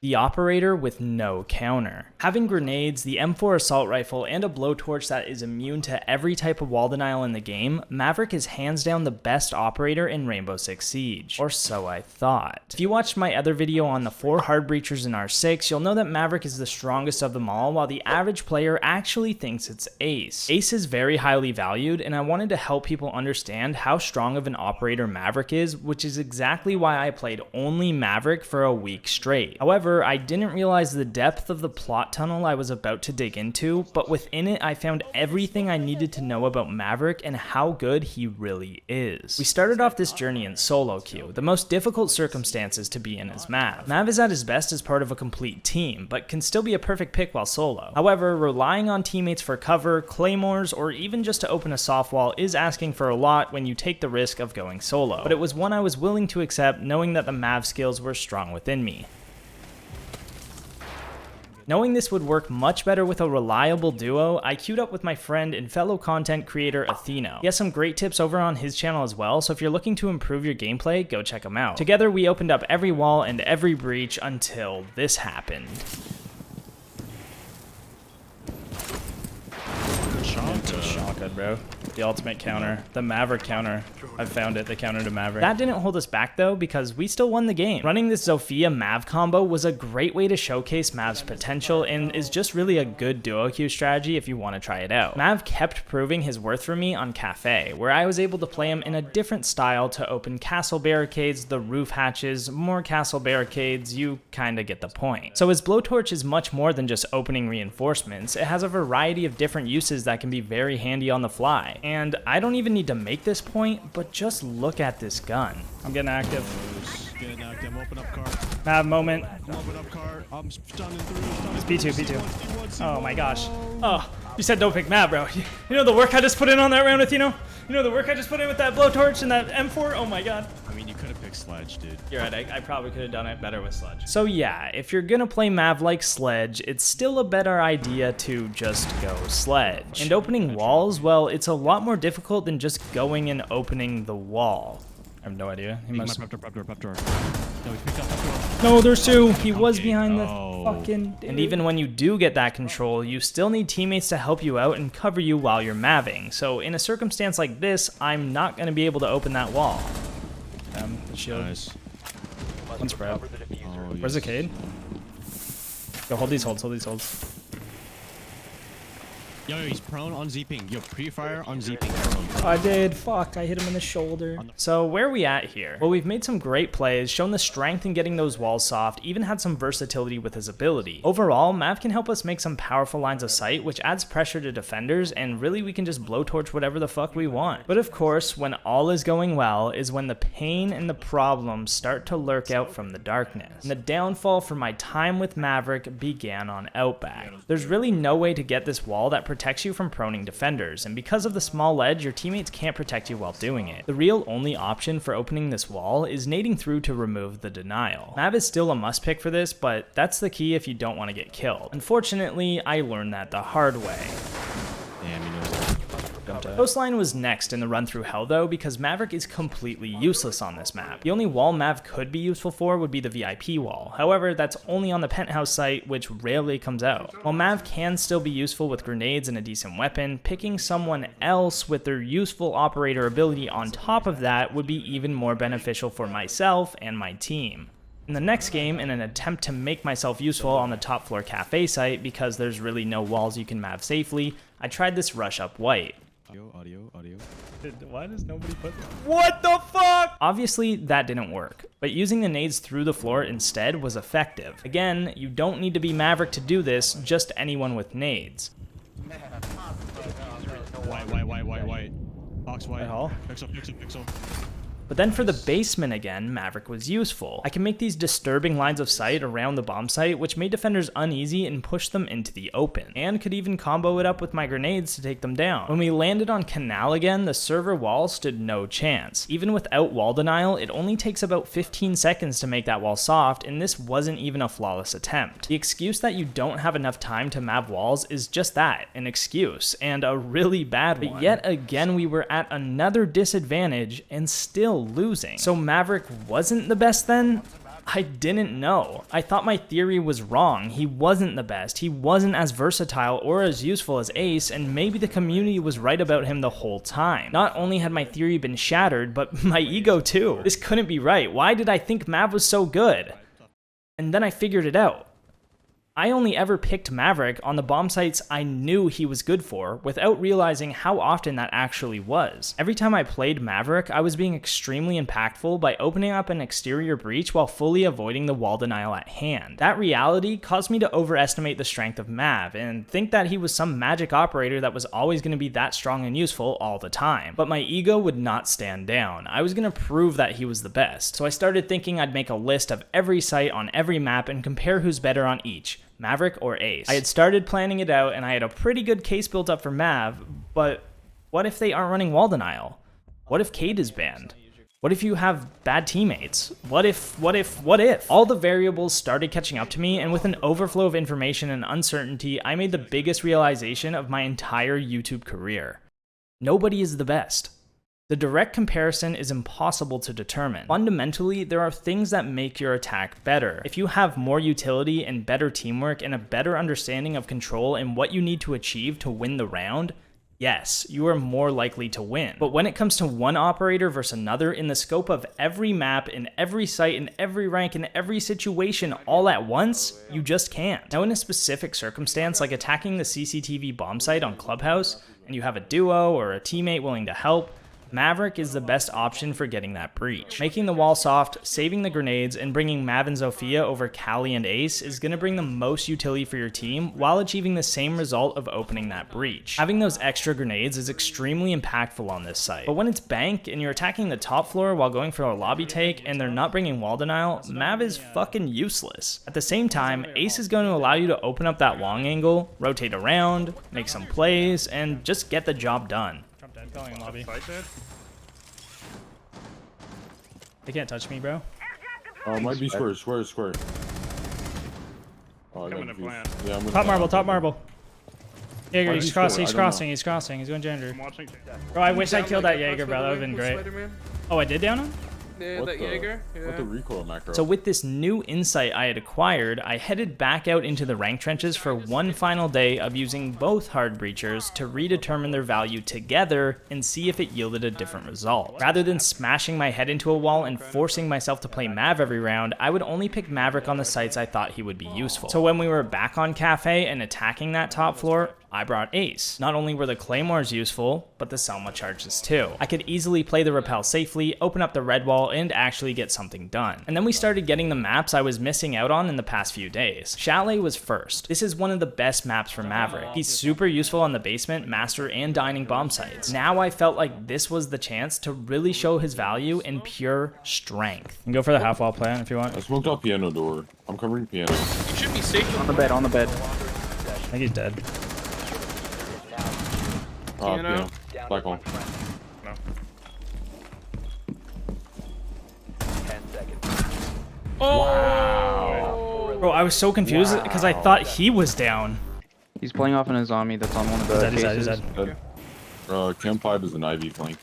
The operator with no counter. Having grenades, the M4 assault rifle, and a blowtorch that is immune to every type of wall denial in the game, Maverick is hands down the best operator in Rainbow Six Siege. Or so I thought. If you watched my other video on the 4 hard breachers in R6, you'll know that Maverick is the strongest of them all, while the average player actually thinks it's Ace. Ace is very highly valued, and I wanted to help people understand how strong of an operator Maverick is, which is exactly why I played only Maverick for a week straight. However, I didn't realize the depth of the plot tunnel I was about to dig into, but within it I found everything I needed to know about Maverick and how good he really is. We started off this journey in solo queue, the most difficult circumstances to be in as Mav. Mav is at his best as part of a complete team, but can still be a perfect pick while solo. However, relying on teammates for cover, claymores, or even just to open a soft wall is asking for a lot when you take the risk of going solo, but it was one I was willing to accept knowing that the Mav skills were strong within me. Knowing this would work much better with a reliable duo, I queued up with my friend and fellow content creator Atheno. He has some great tips over on his channel as well, so if you're looking to improve your gameplay, go check him out. Together we opened up every wall and every breach until this happened. Shotgun, bro. The ultimate counter. The Maverick counter. I found it. The counter to Maverick. That didn't hold us back though, because we still won the game. Running this Zofia Mav combo was a great way to showcase Mav's potential and is just really a good duo queue strategy if you want to try it out. Mav kept proving his worth for me on Cafe, where I was able to play him in a different style to open castle barricades, the roof hatches, more castle barricades, you kinda get the point. So his blowtorch is much more than just opening reinforcements. It has a variety of different uses that can be very handy on the fly. And I don't even need to make this point, but just look at this gun. I'm getting active. Getting active. Open up cart. Mav moment. Open up cart. I'm stunning through. It's B2. Oh my gosh. Oh, you said don't pick Mav, bro. You know the work I just put in on that round with, you know the work I just put in with that blowtorch and that M4? Oh my god. I mean, you could have picked Sledge, dude. You're right, I probably could have done it better with Sledge. So yeah, if you're gonna play Mav like Sledge, it's still a better idea to just go Sledge. And opening walls, well, it's a lot more difficult than just going and opening the wall. I have no idea. He must... Prep door. No, he picked up that door. No, there's two. He was behind the fucking... And even when you do get that control, you still need teammates to help you out and cover you while you're maving. So in a circumstance like this, I'm not going to be able to open that wall. Shield. Nice. One spread. Oh, Where's the Cade? Yo, hold these holds. Yo, he's prone on zipping. Yo, pre-fire on zipping. Prone. I did. Fuck, I hit him in the shoulder. So where are we at here? Well, we've made some great plays, shown the strength in getting those walls soft, even had some versatility with his ability. Overall, Mav can help us make some powerful lines of sight, which adds pressure to defenders, and really we can just blowtorch whatever the fuck we want. But of course, when all is going well is when the pain and the problems start to lurk out from the darkness. And the downfall for my time with Maverick began on Outback. There's really no way to get this wall that protects you from proning defenders, and because of the small ledge, your teammates can't protect you while doing it. The real only option for opening this wall is nading through to remove the denial. Mav is still a must pick for this, but that's the key if you don't want to get killed. Unfortunately, I learned that the hard way. Damn, you know. Coastline was next in the run through hell though, because Maverick is completely useless on this map. The only wall Mav could be useful for would be the VIP wall. However, that's only on the penthouse site, which rarely comes out. While Mav can still be useful with grenades and a decent weapon, picking someone else with their useful operator ability on top of that would be even more beneficial for myself and my team. In the next game, in an attempt to make myself useful on the top floor cafe site, because there's really no walls you can Mav safely, I tried this rush up white. Audio. Why does nobody put... What the fuck? Obviously, that didn't work, but using the nades through the floor instead was effective. Again, you don't need to be Maverick to do this, just anyone with nades. White. Box white. Pixel. But then for the basement again, Maverick was useful. I can make these disturbing lines of sight around the bomb site, which made defenders uneasy and pushed them into the open, and could even combo it up with my grenades to take them down. When we landed on Canal again, the server wall stood no chance. Even without wall denial, it only takes about 15 seconds to make that wall soft, and this wasn't even a flawless attempt. The excuse that you don't have enough time to Mav walls is just that, an excuse, and a really bad one. But yet again, we were at another disadvantage and still losing. So Maverick wasn't the best then? I didn't know. I thought my theory was wrong. He wasn't the best. He wasn't as versatile or as useful as Ace, and maybe the community was right about him the whole time. Not only had my theory been shattered, but my ego too. This couldn't be right. Why did I think Mav was so good? And then I figured it out. I only ever picked Maverick on the bomb sites I knew he was good for, without realizing how often that actually was. Every time I played Maverick, I was being extremely impactful by opening up an exterior breach while fully avoiding the wall denial at hand. That reality caused me to overestimate the strength of Mav, and think that he was some magic operator that was always going to be that strong and useful all the time. But my ego would not stand down. I was going to prove that he was the best, so I started thinking I'd make a list of every site on every map and compare who's better on each. Maverick or Ace. I had started planning it out and I had a pretty good case built up for Mav, but what if they aren't running wall denial? What if Cade is banned? What if you have bad teammates? What if? All the variables started catching up to me, and with an overflow of information and uncertainty, I made the biggest realization of my entire YouTube career. Nobody is the best. The direct comparison is impossible to determine. Fundamentally, there are things that make your attack better. If you have more utility and better teamwork and a better understanding of control and what you need to achieve to win the round, yes, you are more likely to win. But when it comes to one operator versus another in the scope of every map, in every site, in every rank, in every situation all at once, you just can't. Now in a specific circumstance like attacking the CCTV bomb site on Clubhouse, and you have a duo or a teammate willing to help, Maverick is the best option for getting that breach. Making the wall soft, saving the grenades, and bringing Mav and Zofia over Callie and Ace is going to bring the most utility for your team while achieving the same result of opening that breach. Having those extra grenades is extremely impactful on this site, but when it's bank and you're attacking the top floor while going for a lobby take and they're not bringing wall denial, Mav is fucking useless. At the same time, Ace is going to allow you to open up that long angle, rotate around, make some plays, and just get the job done. Going in lobby. They can't touch me, bro. Might be square. Oh, I'm gonna plant. Yeah, I'm gonna top marble. Jaeger, he's crossing, he's going Jander. I'm watching. Bro, I wish I killed that Jaeger, bro. That would've been great. Oh, I did down him? Yeah, that Jaeger. Yeah. What the recoil macro? So with this new insight I had acquired, I headed back out into the rank trenches for one final day of using both hard breachers to redetermine their value together and see if it yielded a different result. Rather than smashing my head into a wall and forcing myself to play Mav every round, I would only pick Maverick on the sites I thought he would be useful. So when we were back on Cafe and attacking that top floor, I brought Ace. Not only were the Claymores useful, but the Selma charges too. I could easily play the rappel safely, open up the red wall, and actually get something done. And then we started getting the maps I was missing out on in the past few days. Chalet was first. This is one of the best maps for Maverick. He's super useful on the basement, master, and dining bomb sites. Now I felt like this was the chance to really show his value in pure strength. You can go for the half wall plan if you want. I smoked out piano door. I'm covering piano. You should be safe On the bed, on the bed. I think he's dead. Piano. Black hole. No. Oh! Bro, I was so confused because I thought he was down. He's playing off in a zombie that's on one of the He's dead, cases. Dead. Cam 5 is an Ivy flank.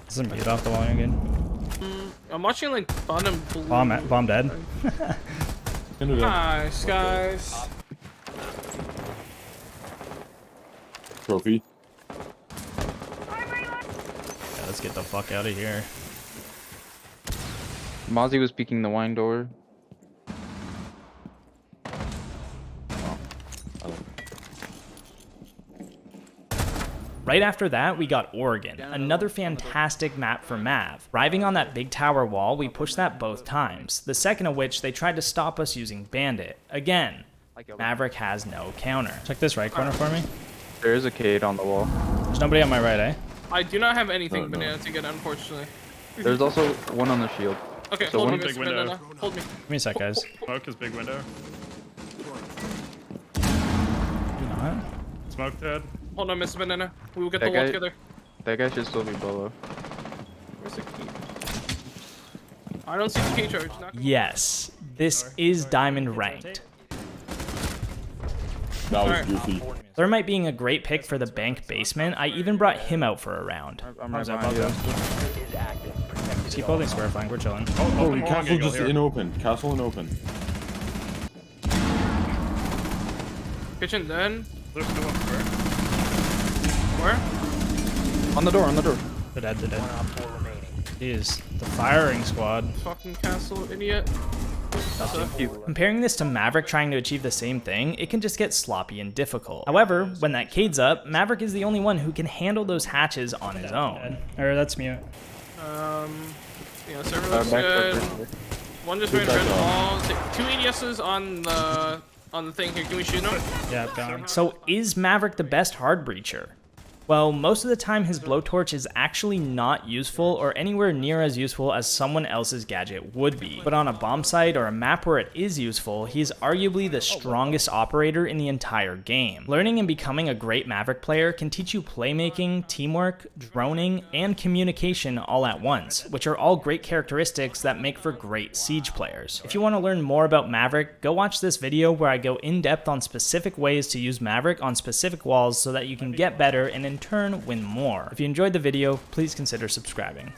This is mute off the wall again. I'm watching like bottom blue. Bomb dead. Nice, guys. Trophy. Yeah, let's get the fuck out of here. Mozzie was peeking the wine door. Right after that, we got Oregon, another fantastic map for Mav. Arriving on that big tower wall, we pushed that both times, the second of which they tried to stop us using Bandit. Again, Maverick has no counter. Check this right corner for me. There is a Cade on the wall. There's nobody on my right, eh? I do not have anything No. banana to get, unfortunately. There's also one on the shield. Okay, So hold me, one Mr. big window. Banana. Hold me. Give me a sec, guys. Smoke is big window. Do not. Smoke dead. Hold on, Mr. Banana. We will get the That wall guy- together. That guy should still be below. Where's the key? I don't see the key charge. Not Yes, this is diamond ranked. That was Alright. goofy. Thermite being a great pick for the bank basement, I even brought him out for a round. I'm right behind you. Keep holding square flank, we're chilling. Oh, Open wall castle angle just here. in open. Castle in open. Kitchen dead. There's still one square. Where? On the door, on the door. They're dead, they're dead. Jeez, the firing squad. Fucking castle, idiot. Comparing this to Maverick trying to achieve the same thing, it can just get sloppy and difficult. However, when that cade's up, Maverick is the only one who can handle those hatches on his own. Or that's mute. Yeah, server looks Back good. server. One just Two ran red back wall. 2 ADSs on the thing here. Can we shoot him? Yeah, gone. So is Maverick the best hard breacher? Well, most of the time his blowtorch is actually not useful or anywhere near as useful as someone else's gadget would be. But on a bomb site or a map where it is useful, he's arguably the strongest operator in the entire game. Learning and becoming a great Maverick player can teach you playmaking, teamwork, droning, and communication all at once, which are all great characteristics that make for great Siege players. If you want to learn more about Maverick, go watch this video where I go in depth on specific ways to use Maverick on specific walls so that you can get better and in turn win more. If you enjoyed the video, please consider subscribing.